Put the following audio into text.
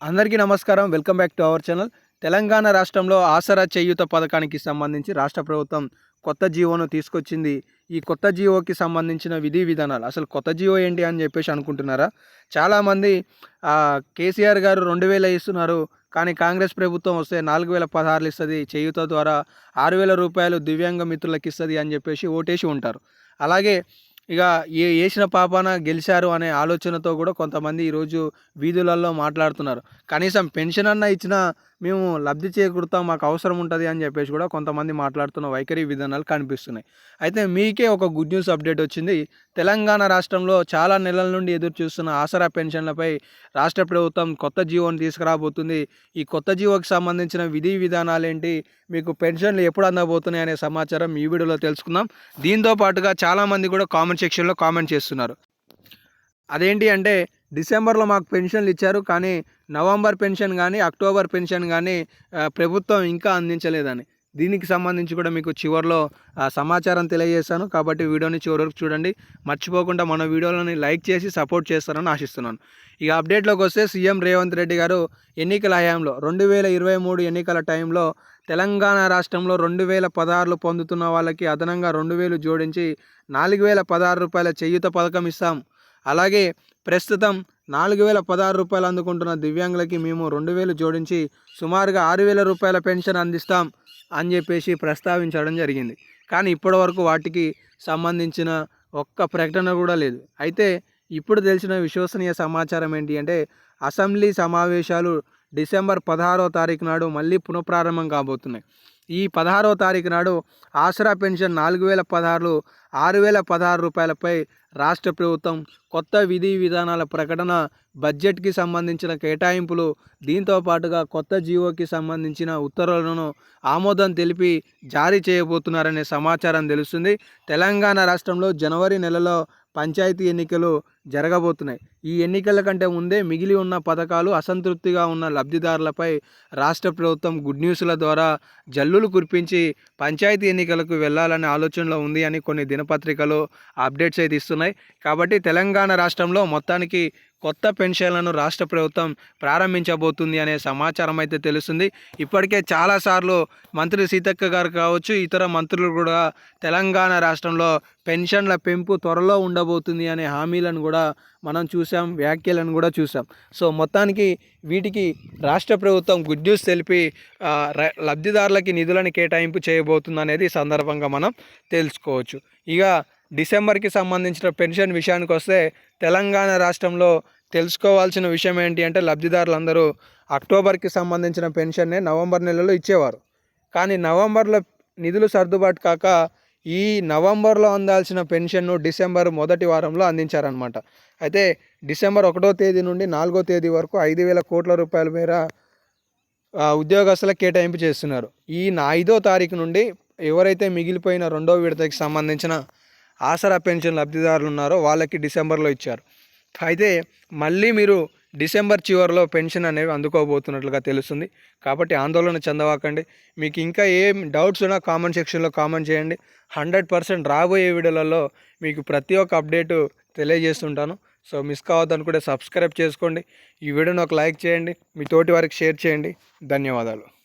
అందరికీ నమస్కారం. Welcome back to our channel. Telangana రాష్ట్రంలో ఆసరా చేయూత పథకానికి సంబంధించి రాష్ట్ర ప్రభుత్వం కొత్త జీవోను తీసుకొచ్చింది. ఈ కొత్త జీవోకి సంబంధించిన విధి విధానాలు, అసలు కొత్త జీవో ఏంటి అని చెప్పేసి అనుకుంటున్నారా? చాలామంది కేసీఆర్ గారు 2000 ఇస్తున్నారు, కానీ కాంగ్రెస్ ప్రభుత్వం వస్తే 4016 ఇస్తుంది, చేయూత ద్వారా 6000 రూపాయలు దివ్యాంగ మిత్రులకు ఇస్తుంది అని చెప్పేసి ఓటేసి ఉంటారు. అలాగే ఇక ఏసిన పాపాన గెలిచారు అనే ఆలోచనతో కూడా కొంతమంది ఈరోజు వీధులలో మాట్లాడుతున్నారు. కనీసం పెన్షన్ అన్న ఇచ్చినా మేము లబ్ధి చేకూరుతాం, మాకు అవసరం ఉంటుంది అని చెప్పేసి కూడా కొంతమంది మాట్లాడుతున్న వైఖరి విధానాలు కనిపిస్తున్నాయి. అయితే మీకే ఒక గుడ్ న్యూస్ అప్డేట్ వచ్చింది. తెలంగాణ రాష్ట్రంలో చాలా నెలల నుండి ఎదురు చూస్తున్న ఆసరా పెన్షన్లపై రాష్ట్ర ప్రభుత్వం కొత్త జీవోని తీసుకురాబోతుంది. ఈ కొత్త జీవోకి సంబంధించిన విధి విధానాలు ఏంటి, మీకు పెన్షన్లు ఎప్పుడు అందబోతున్నాయి అనే సమాచారం ఈ వీడియోలో తెలుసుకుందాం. దీంతో పాటుగా చాలామంది కూడా కామెంట్ సెక్షన్లో కామెంట్ చేస్తున్నారు. అదేంటి అంటే, డిసెంబర్లో మాకు పెన్షన్లు ఇచ్చారు, కానీ నవంబర్ పెన్షన్ కానీ అక్టోబర్ పెన్షన్ కానీ ప్రభుత్వం ఇంకా అందించలేదని. దీనికి సంబంధించి కూడా మీకు చివరిలో సమాచారం తెలియజేస్తాను, కాబట్టి వీడియోని చివరి వరకు చూడండి. మర్చిపోకుండా మన వీడియోలని లైక్ చేసి సపోర్ట్ చేస్తారని ఆశిస్తున్నాను. ఇక అప్డేట్లోకి వస్తే, సీఎం రేవంత్ రెడ్డి గారు ఎన్నికల హయాంలో 2023 ఎన్నికల టైంలో తెలంగాణ రాష్ట్రంలో 2016 పొందుతున్న వాళ్ళకి అదనంగా 2000 జోడించి 4016 రూపాయల చేయూత పథకం ఇస్తాం. అలాగే ప్రస్తుతం 4016 రూపాయలు అందుకుంటున్న దివ్యాంగులకి మేము 2000 జోడించి సుమారుగా 6000 రూపాయల పెన్షన్ అందిస్తాం అని చెప్పేసి ప్రస్తావించడం జరిగింది. కానీ ఇప్పటివరకు వాటికి సంబంధించిన ఒక్క ప్రకటన కూడా లేదు. అయితే ఇప్పుడు తెలిసిన విశ్వసనీయ సమాచారం ఏంటి అంటే, అసెంబ్లీ సమావేశాలు డిసెంబర్ 16వ తారీఖు నాడు మళ్ళీ పునఃప్రారంభం కాబోతున్నాయి. ఈ 16వ తారీఖు నాడు ఆసరా పెన్షన్ 4016 6016 రూపాయలపై రాష్ట్ర ప్రభుత్వం కొత్త విధి విధానాల ప్రకటన, బడ్జెట్కి సంబంధించిన కేటాయింపులు, దీంతో పాటుగా కొత్త జీవోకి సంబంధించిన ఉత్తర్వులను ఆమోదం తెలిపి జారీ చేయబోతున్నారనే సమాచారం తెలుస్తుంది. తెలంగాణ రాష్ట్రంలో జనవరి నెలలో పంచాయతీ ఎన్నికలు జరగబోతున్నాయి. ఈ ఎన్నికల కంటే ముందే మిగిలి ఉన్న పథకాలు, అసంతృప్తిగా ఉన్న లబ్ధిదారులపై రాష్ట్ర ప్రభుత్వం గుడ్ న్యూస్ల ద్వారా జల్లులు కురిపించి పంచాయతీ ఎన్నికలకు వెళ్ళాలనే ఆలోచనలో ఉంది అని కొన్ని దినపత్రికలు అప్డేట్స్ అయితే ఇస్తున్నాయి. కాబట్టి తెలంగాణ రాష్ట్రంలో మొత్తానికి కొత్త పెన్షన్లను రాష్ట్ర ప్రభుత్వం ప్రారంభించబోతుంది అనే సమాచారం అయితే తెలుస్తుంది. ఇప్పటికే చాలాసార్లు మంత్రి సీతక్క గారు కావచ్చు, ఇతర మంత్రులు కూడా తెలంగాణ రాష్ట్రంలో పెన్షన్ల పెంపు త్వరలో ఉండబోతుంది అనే హామీలను కూడా మనం చూసాం, వ్యాఖ్యలను కూడా చూసాం. సో మొత్తానికి వీటికి రాష్ట్ర ప్రభుత్వం గుడ్ న్యూస్ తెలిపి లబ్ధిదారులకి నిధులను కేటాయింపు చేయబోతుంది అనేది సందర్భంగా మనం తెలుసుకోవచ్చు. ఇక డిసెంబర్కి సంబంధించిన పెన్షన్ విషయానికి వస్తే, తెలంగాణ రాష్ట్రంలో తెలుసుకోవాల్సిన విషయం ఏంటి అంటే, లబ్ధిదారులందరూ అక్టోబర్కి సంబంధించిన పెన్షన్నే నవంబర్ నెలలో ఇచ్చేవారు. కానీ నవంబర్లో నిధులు సర్దుబాటు కాక ఈ నవంబర్లో అందాల్సిన పెన్షన్ను డిసెంబర్ మొదటి వారంలో అందించారనమాట. అయితే డిసెంబర్ 1వ తేదీ నుండి 4వ తేదీ వరకు 5000 కోట్ల రూపాయల మేర ఉద్యోగస్తులకు కేటాయింపు చేస్తున్నారు. ఈ 5వ తారీఖు నుండి ఎవరైతే మిగిలిపోయిన 2వ విడతకి సంబంధించిన ఆసరా పెన్షన్ లబ్ధిదారులు ఉన్నారో వాళ్ళకి డిసెంబర్లో ఇచ్చారు. అయితే మళ్ళీ మీరు డిసెంబర్ చివరిలో పెన్షన్ అనేవి అందుకోబోతున్నట్లుగా తెలుస్తుంది. కాబట్టి ఆందోళన చెందవాకండి. మీకు ఇంకా ఏం డౌట్స్ ఉన్నా కామెంట్ సెక్షన్లో కామెంట్ చేయండి. 100% రాబోయే వీడియోలలో మీకు ప్రతి ఒక్క అప్డేటు తెలియజేస్తుంటాను. సో మిస్ కావద్దనుకుంటే సబ్స్క్రైబ్ చేసుకోండి. ఈ వీడియోని ఒక లైక్ చేయండి, మీ తోటి వారికి షేర్ చేయండి. ధన్యవాదాలు.